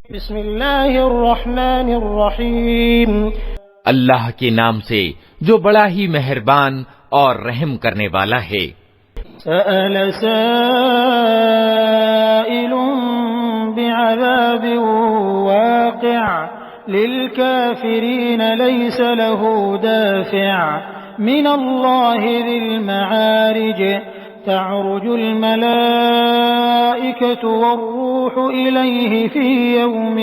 بسم اللہ الرحمن الرحیم، اللہ کے نام سے جو بڑا ہی مہربان اور رحم کرنے والا ہے۔ سأل سائل بعذاب واقع للكافرين ليس له دافع من الله ذي المعارج تعرج الملائكة والروح إليه في يوم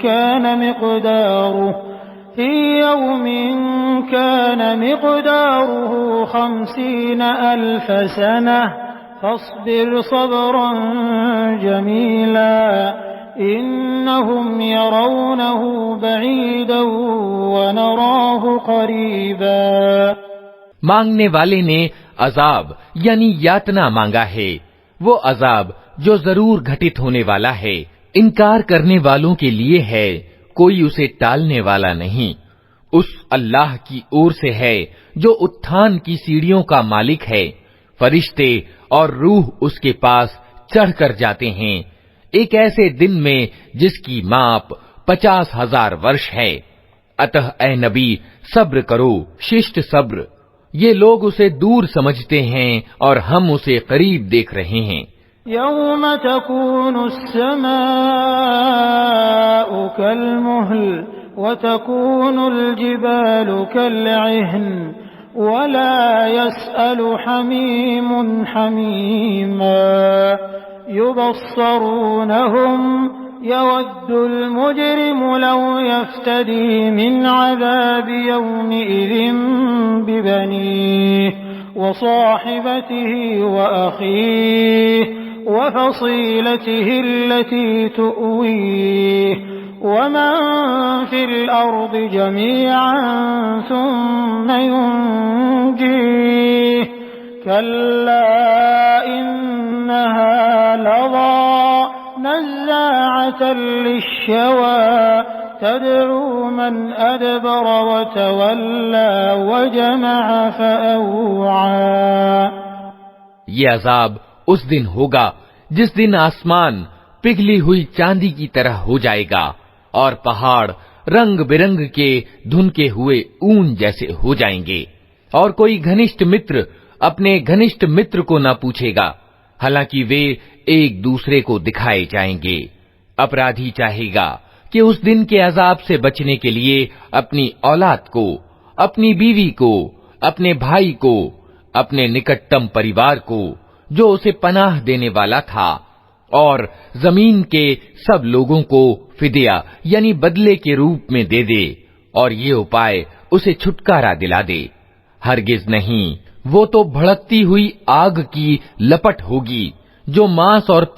كان مقداره 50,000 سنة فاصبر صبرا جميلا إنهم يرونه بعيدا ونراه قريبا۔ مانگنے والے نے عذاب یعنی یاتنا مانگا ہے، وہ عذاب جو ضرور گھٹت ہونے والا ہے، انکار کرنے والوں کے لیے ہے، کوئی اسے ٹالنے والا نہیں۔ اس اللہ کی اور سے ہے جو اتھان کی سیڑھیوں کا مالک ہے، فرشتے اور روح اس کے پاس چڑھ کر جاتے ہیں ایک ایسے دن میں جس کی ماپ 50,000 ورش ہے۔ اتہ اے نبی صبر کرو، ششت صبر۔ یہ لوگ اسے دور سمجھتے ہیں اور ہم اسے قریب دیکھ رہے ہیں۔ يوم تكون السماء كالمهل وتكون الجبال كالعهن ولا يسأل حميم حميما يبصرونهم يود المجرم لو يفتدي من عذاب يومئذ ببنيه وصاحبته وأخيه وفصيلته التي تؤويه ومن في الأرض جميعا ثم ينجيه كلا إنها لظى نزاعة للشوى تدعو من أدبر وتولى وجمع فأوعى۔ یہ عذاب اس دن ہوگا جس دن آسمان پگھلی ہوئی چاندی کی طرح ہو جائے گا اور پہاڑ رنگ برنگ کے دھنکے ہوئے اون جیسے ہو جائیں گے، اور کوئی گھنشٹ متر اپنے گھنشٹ متر کو نہ پوچھے گا، حالانکہ وہ ایک دوسرے کو دکھائے جائیں گے۔ اپرادھی چاہے گا کہ اس دن کے عذاب سے بچنے کے لیے اپنی اولاد کو، اپنی بیوی کو، اپنے بھائی کو، اپنے نکٹتم پریوار کو جو اسے پناہ دینے والا تھا، اور زمین کے سب لوگوں کو فدیہ یعنی بدلے کے روپ میں دے دے، اور یہ اپائے اسے چھٹکارا دلا دے۔ ہرگز نہیں، وہ تو بھڑکتی ہوئی آگ کی لپٹ ہوگی جو ماس اور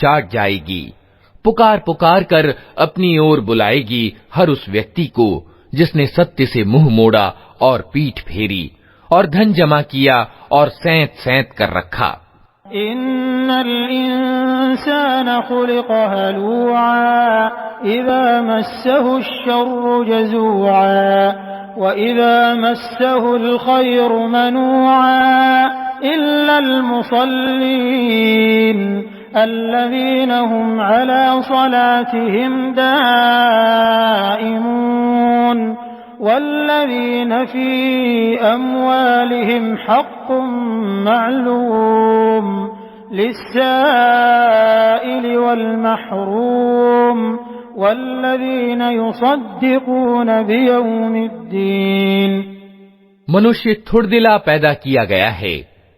چاٹ جائے گی، پکار پکار کر اپنی اور بلائے گی ہر اس ویکتی کو جس نے ستیہ سے منہ موڑا اور پیٹھ پھیری اور دھن جمع کیا اور سینت سینت کر رکھا۔ ان الانسان خلق هلوعا اذا مسه الشر جزوعا واذا مسه الخير منوعا الا المصلين الذين هم على صلاتهم دائمون والذين في أموالهم حق معلوم للسائل والمحروم والذين يصدقون بيوم الدين۔ منشیہ تھوڑ دلا پیدا کیا گیا ہے،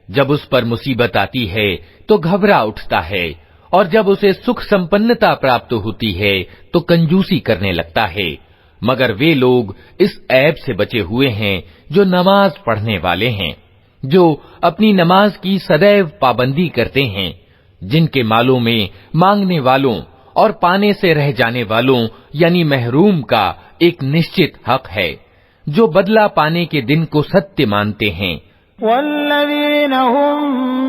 جب اس پر مصیبت آتی ہے تو گھبرا اٹھتا ہے، اور جب اسے سکھ سمپنتا پراپت ہوتی ہے تو کنجوسی کرنے لگتا ہے، مگر وہ لوگ اس عیب سے بچے ہوئے ہیں جو نماز پڑھنے والے ہیں، جو اپنی نماز کی سدیو پابندی کرتے ہیں، جن کے مالوں میں مانگنے والوں اور پانے سے رہ جانے والوں یعنی محروم کا ایک نشچت حق ہے، جو بدلہ پانے کے دن کو ستیہ مانتے ہیں۔ والذین هم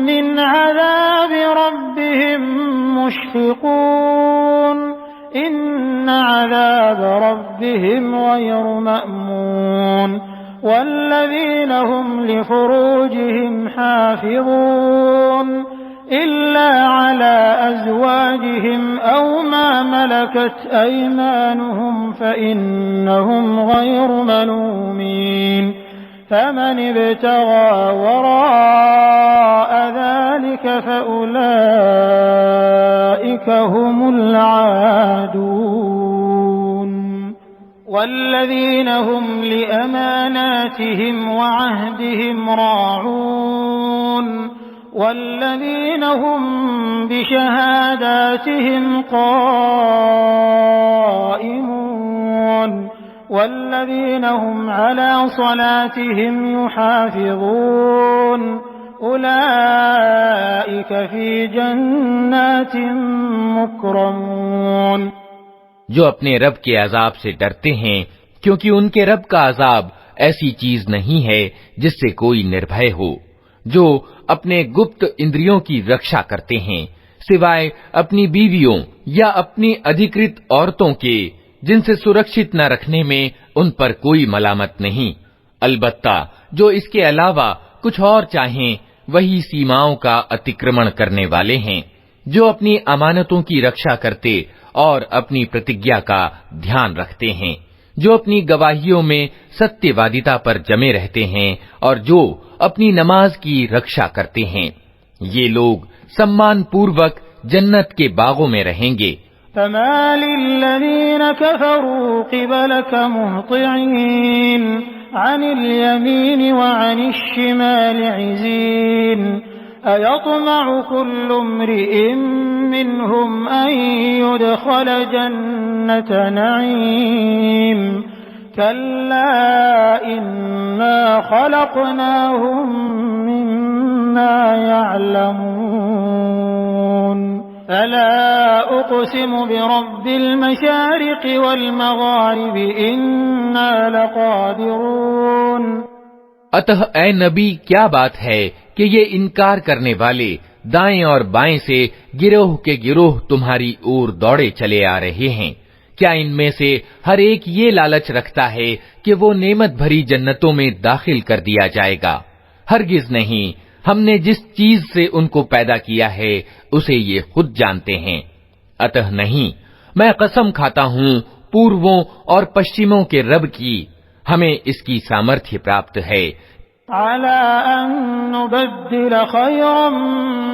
من عذاب ربهم مشفقون ان عذاب ربهم غیر مأمون والذین هم لفروجهم حافظون إلا على أزواجهم أو ما ملكت أيمانهم فإنهم غير ملومين فمن ابتغى وراء ذلك فأولئك هم العادون والذين هم لأماناتهم وعهدهم راعون والذين هم بشهاداتهم قائمون والذين هم على صلاتهم يحافظون أولئك في جنات مكرمون جو اپنے رب کے عذاب سے ڈرتے ہیں کیونکہ ان کے رب کا عذاب ایسی چیز نہیں ہے جس سے کوئی نربھے ہو، جو اپنے گپت اندریوں کی رکشا کرتے ہیں سوائے اپنی بیویوں یا اپنی ادھیکرت عورتوں کے، جن سے سرکشت نہ رکھنے میں ان پر کوئی ملامت نہیں، البتہ جو اس کے علاوہ کچھ اور چاہیں وہی سیماؤں کا اتکرمن کرنے والے ہیں، جو اپنی امانتوں کی رکشا کرتے اور اپنی پرتگیا کا دھیان رکھتے ہیں، جو اپنی گواہیوں میں ستیہ وادیتا پر جمے رہتے ہیں اور جو اپنی نماز کی رکشا کرتے ہیں، یہ لوگ سمان پوروک جنت کے باغوں میں رہیں گے۔ فمال الذين كفروا قبلك مهطعين عن اليمين وعن الشمال عزين أيطمع كل امرئ منهم أن يدخل جنة نعيم كلا إنا خلقناهم مما يعلمون فلا أقسم برب المشارق والمغارب إنا لقادرون۔ اتہ اے نبی کیا بات ہے کہ یہ انکار کرنے والے دائیں اور بائیں سے گروہ کے گروہ تمہاری اور دوڑے چلے آ رہے ہیں، کیا ان میں سے ہر ایک یہ لالچ رکھتا ہے کہ وہ نعمت بھری جنتوں میں داخل کر دیا جائے گا؟ ہرگز نہیں، ہم نے جس چیز سے ان کو پیدا کیا ہے اسے یہ خود جانتے ہیں۔ اتہ نہیں، میں قسم کھاتا ہوں پورووں اور پشچموں کے رب کی، ہمیں اس کی سامرتھیہ پراپت ہے۔ على أن نبدل خيرا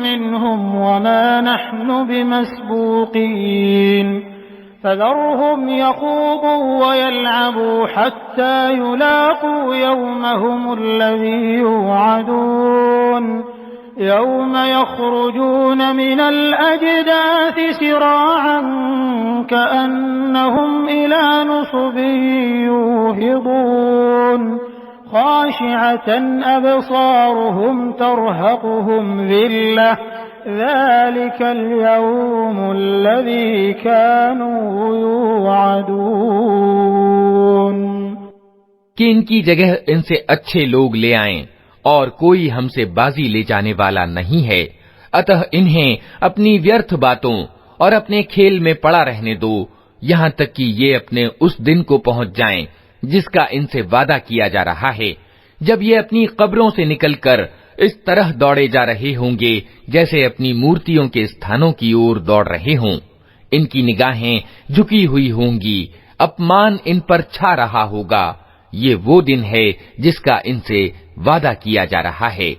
منهم وما نحن بمسبوقين فذرهم يخوضوا ويلعبوا حتى يلاقوا يومهم الذي يوعدون يوم يخرجون من الأجداث سراعا كأنهم إلى نصب يوهضون خاشعة أبصارهم ترهقهم ذلة ذلك اليوم الذي كانوا يوعدون۔ کہ ان کی جگہ ان سے اچھے لوگ لے آئیں اور کوئی ہم سے بازی لے جانے والا نہیں ہے، اتہ انہیں اپنی ویرتھ باتوں اور اپنے کھیل میں پڑا رہنے دو یہاں تک کہ یہ اپنے اس دن کو پہنچ جائیں جس کا ان سے وعدہ کیا جا رہا ہے، جب یہ اپنی قبروں سے نکل کر اس طرح دوڑے جا رہے ہوں گے جیسے اپنی مورتیوں کے استھانوں کی اور دوڑ رہے ہوں۔ ان کی نگاہیں جھکی ہوئی ہوں گی، اپمان ان پر چھا رہا ہوگا۔ یہ وہ دن ہے جس کا ان سے وعدہ کیا جا رہا ہے۔